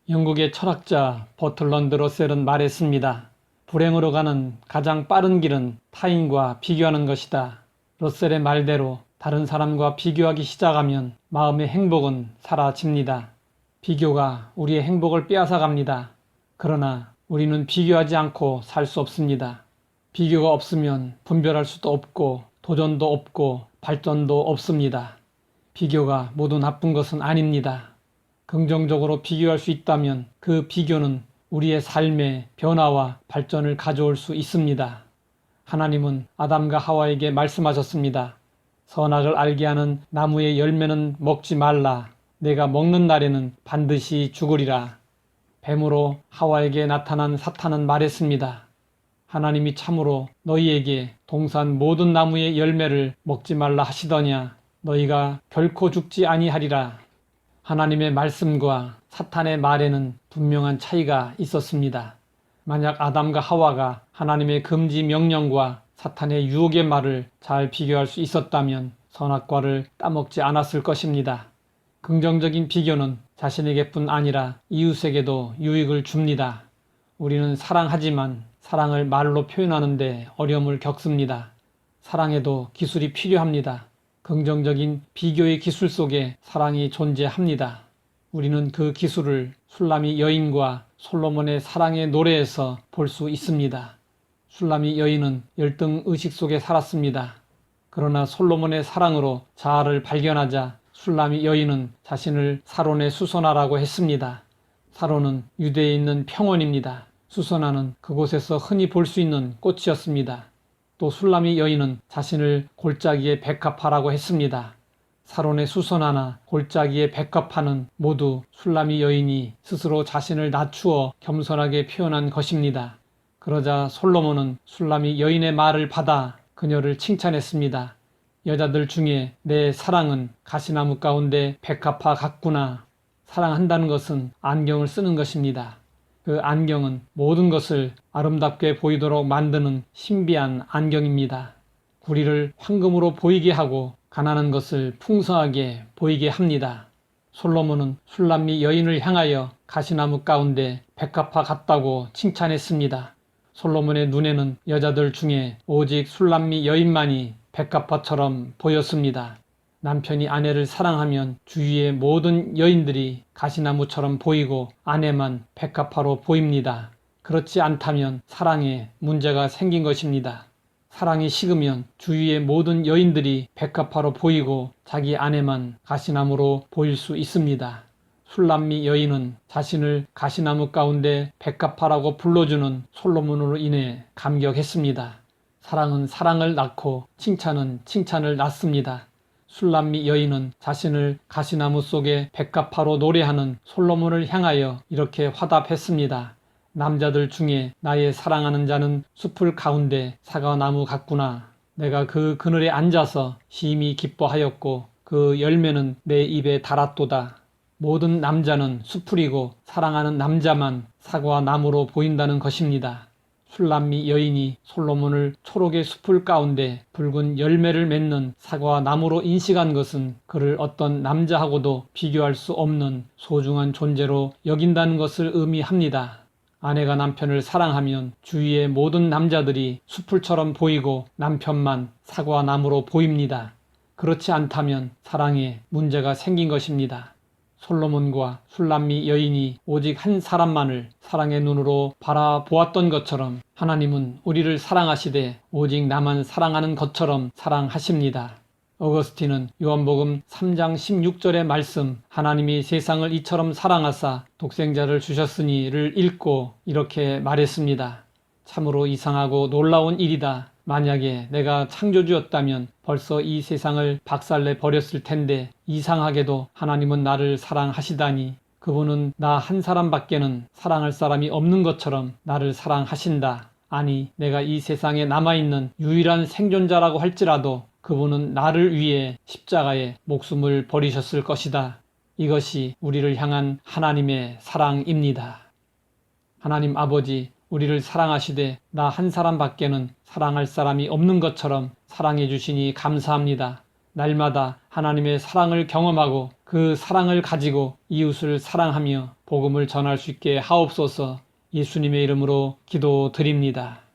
영국의 철학자 버틀런드 러셀은 말했습니다. 불행으로 가는 가장 빠른 길은 타인과 비교하는 것이다. 러셀의 말대로 다른 사람과 비교하기 시작하면 마음의 행복은 사라집니다. 비교가 우리의 행복을 빼앗아갑니다. 그러나 우리는 비교하지 않고 살 수 없습니다. 비교가 없으면 분별할 수도 없고 도전도 없고 발전도 없습니다. 비교가 모두 나쁜 것은 아닙니다. 긍정적으로 비교할 수 있다면 그 비교는 우리의 삶의 변화와 발전을 가져올 수 있습니다. 하나님은 아담과 하와에게 말씀하셨습니다. 선악을 알게 하는 나무의 열매는 먹지 말라. 내가 먹는 날에는 반드시 죽으리라. 뱀으로 하와에게 나타난 사탄은 말했습니다. 하나님이 참으로 너희에게 동산 모든 나무의 열매를 먹지 말라 하시더냐. 너희가 결코 죽지 아니하리라. 하나님의 말씀과 사탄의 말에는 분명한 차이가 있었습니다. 만약 아담과 하와가 하나님의 금지 명령과 사탄의 유혹의 말을 잘 비교할 수 있었다면 선악과를 따먹지 않았을 것입니다. 긍정적인 비교는 자신에게뿐 아니라 이웃에게도 유익을 줍니다. 우리는 사랑하지만 사랑을 말로 표현하는데 어려움을 겪습니다. 사랑에도 기술이 필요합니다. 긍정적인 비교의 기술 속에 사랑이 존재합니다. 우리는 그 기술을 술람이 여인과 솔로몬의 사랑의 노래에서 볼 수 있습니다. 술람이 여인은 열등 의식 속에 살았습니다. 그러나 솔로몬의 사랑으로 자아를 발견하자 술람이 여인은 자신을 사론에 수선하라고 했습니다. 사론은 유대에 있는 평원입니다. 수선화는 그곳에서 흔히 볼 수 있는 꽃이었습니다. 또 술람이 여인은 자신을 골짜기에 백합하라고 했습니다. 사론의 수선화나 골짜기의 백합화는 모두 술람이 여인이 스스로 자신을 낮추어 겸손하게 표현한 것입니다. 그러자 솔로몬은 술람이 여인의 말을 받아 그녀를 칭찬했습니다. 여자들 중에 내 사랑은 가시나무 가운데 백합화 같구나. 사랑한다는 것은 안경을 쓰는 것입니다. 그 안경은 모든 것을 아름답게 보이도록 만드는 신비한 안경입니다. 구리를 황금으로 보이게 하고 가난한 것을 풍성하게 보이게 합니다. 솔로몬은 술람미 여인을 향하여 가시나무 가운데 백합화 같다고 칭찬했습니다. 솔로몬의 눈에는 여자들 중에 오직 술람미 여인만이 백합화처럼 보였습니다. 남편이 아내를 사랑하면 주위의 모든 여인들이 가시나무처럼 보이고 아내만 백합화로 보입니다. 그렇지 않다면 사랑에 문제가 생긴 것입니다. 사랑이 식으면 주위의 모든 여인들이 백합화로 보이고 자기 아내만 가시나무로 보일 수 있습니다. 술람미 여인은 자신을 가시나무 가운데 백합화라고 불러주는 솔로몬으로 인해 감격했습니다. 사랑은 사랑을 낳고 칭찬은 칭찬을 낳습니다. 술람미 여인은 자신을 가시나무 속에 백합화로 노래하는 솔로몬을 향하여 이렇게 화답했습니다. 남자들 중에 나의 사랑하는 자는 숲을 가운데 사과나무 같구나. 내가 그 그늘에 앉아서 심히 기뻐하였고 그 열매는 내 입에 달았도다. 모든 남자는 숲풀이고 사랑하는 남자만 사과나무로 보인다는 것입니다. 술람미 여인이 솔로몬을 초록의 숲을 가운데 붉은 열매를 맺는 사과나무로 인식한 것은 그를 어떤 남자하고도 비교할 수 없는 소중한 존재로 여긴다는 것을 의미합니다. 아내가 남편을 사랑하면 주위의 모든 남자들이 숲풀처럼 보이고 남편만 사과나무로 보입니다. 그렇지 않다면 사랑에 문제가 생긴 것입니다. 솔로몬과 술람미 여인이 오직 한 사람만을 사랑의 눈으로 바라보았던 것처럼 하나님은 우리를 사랑하시되 오직 나만 사랑하는 것처럼 사랑하십니다. 어거스틴은 요한복음 3장 16절의 말씀 하나님이 세상을 이처럼 사랑하사 독생자를 주셨으니를 읽고 이렇게 말했습니다. 참으로 이상하고 놀라운 일이다. 만약에 내가 창조주였다면 벌써 이 세상을 박살내 버렸을 텐데 이상하게도 하나님은 나를 사랑하시다니 그분은 나 한 사람밖에는 사랑할 사람이 없는 것처럼 나를 사랑하신다. 아니 내가 이 세상에 남아있는 유일한 생존자라고 할지라도 그분은 나를 위해 십자가에 목숨을 버리셨을 것이다. 이것이 우리를 향한 하나님의 사랑입니다. 하나님 아버지 우리를 사랑하시되 나 한 사람밖에는 사랑할 사람이 없는 것처럼 사랑해 주시니 감사합니다. 날마다 하나님의 사랑을 경험하고 그 사랑을 가지고 이웃을 사랑하며 복음을 전할 수 있게 하옵소서. 예수님의 이름으로 기도드립니다.